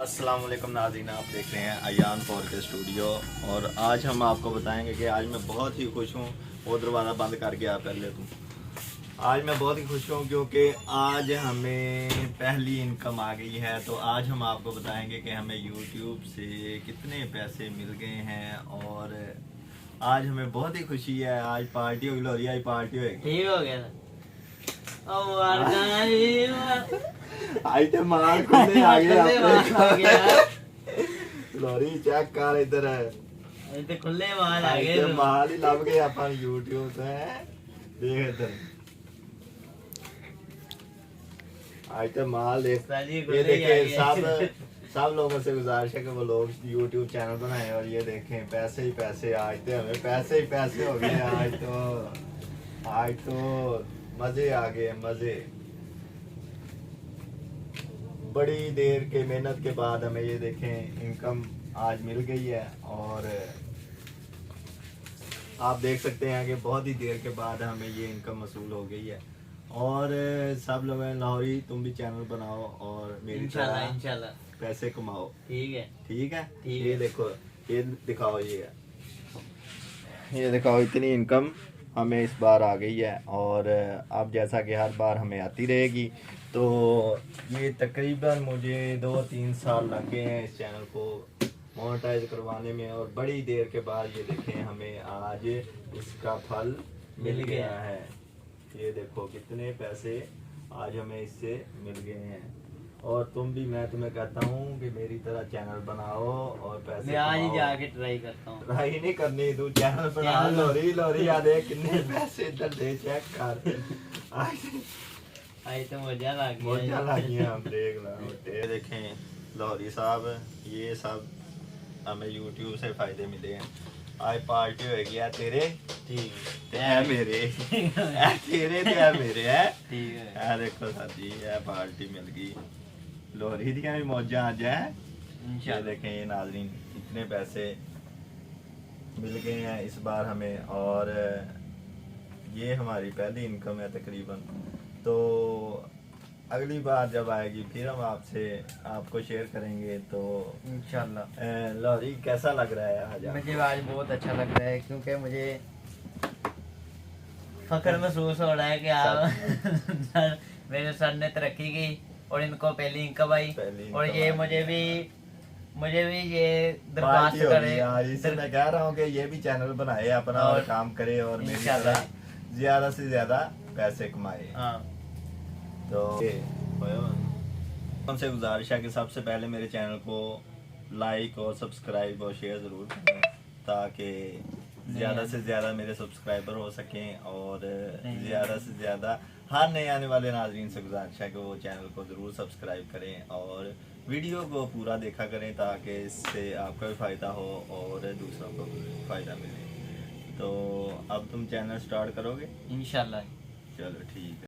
अस्सलाम वालेकुम नाज़रीन, आप देख रहे हैं अयान 4K स्टूडियो। और आज हम आपको बताएंगे कि आज मैं बहुत ही खुश हूँ। वो दरवाज़ा बंद कर गया पहले तुम। आज मैं बहुत ही खुश हूँ क्योंकि आज हमें पहली इनकम आ गई है। तो आज हम आपको बताएंगे कि हमें YouTube से कितने पैसे मिल गए हैं। और आज हमें बहुत ही खुशी है। आज पार्टी होगी, लोरी आज पार्टी होगी। ठीक हो गया आज तो माल खुले आ गए। लोरी चेक कर इधर है। ते खुले माल आ गए। माल ही लभ गए अपन YouTube से। देख इधर आज तो माल देख। ये देखे सब लोगों से गुजारिश है कि वो लोग YouTube चैनल बनाए और ये देखें पैसे ही पैसे। आज तो हमें पैसे ही पैसे हो गए। आज तो मजे आ गए, मजे। बड़ी देर के मेहनत के बाद हमें ये देखें इनकम आज मिल गई है। और आप देख सकते हैं कि बहुत ही देर के बाद हमें ये इनकम मसूल हो गई है। और सब लोग लाहौरी तुम भी चैनल बनाओ और मेरी तरह इंशाल्लाह पैसे कमाओ। ठीक है, ठीक है। ठीक ये है। देखो, ये दिखाओ, ये दिखाओ इतनी इनकम हमें इस बार आ गई है। और अब जैसा कि हर बार हमें आती रहेगी। तो ये तकरीबन मुझे 2-3 साल लग गए हैं इस चैनल को मोनेटाइज करवाने में। और बड़ी देर के बाद ये देखें हमें आज इसका फल मिल गया है। ये देखो कितने पैसे आज हमें इससे मिल गए हैं। और तुम भी, मैं तुम्हें कहता हूँ कि मेरी तरह चैनल बनाओ और पैसे मैं आज ही कमाओ। जाके ट्राई करता हूँ। ट्राई नहीं करनी, तू चैनल बना। लोरी आ देख कितने पैसे इधर दे, चेक कर। आज तो मजा लग गया। मजा लग गया। हम देख ला देखें लाहौरी साहब, ये सब हमें YouTube से फायदे मिले हैं। आज पार्टी होगी है तेरे, ठीक है मेरे। है तेरे ते है मेरे। है ठीक है। है देखो साथी, है पार्टी मिल गई। लोहरी दी भी मौजा आज है। ये इंशाल्लाह देखें ये नाज़रीन इतने पैसे मिल गए हैं इस बार हमें। और ये हमारी पहली इनकम है तकरीबन। तो अगली बार जब आएगी फिर हम आपको शेयर करेंगे। तो इंशाल्लाह। लाहौरी कैसा लग रहा है आज? मुझे आज बहुत अच्छा लग रहा है क्योंकि मुझे फख्र महसूस हो रहा है कि आप मेरे सर ने तरक्की की और इनको पहली इनकम आई। और ये मुझे भी ये दरख्वास्त करे। इससे मैं कह रहा हूँ कि ये भी चैनल बनाए अपना और काम करे और मेरी तरह ज्यादा से ज्यादा पैसे कमाए। हाँ। तो उनसे गुजारिश है कि सबसे पहले मेरे चैनल को लाइक और सब्सक्राइब और शेयर ज़रूर करें ताकि ज़्यादा से ज़्यादा मेरे सब्सक्राइबर हो सकें। और ज़्यादा से ज़्यादा हर नए आने वाले नाज़रीन से गुजारिश है कि वो चैनल को ज़रूर सब्सक्राइब करें और वीडियो को पूरा देखा करें ताकि इससे आपका भी फ़ायदा हो और दूसरों को भी फ़ायदा मिले। तो अब तुम चैनल स्टार्ट करोगे? इंशाल्लाह। चलो ठीक है।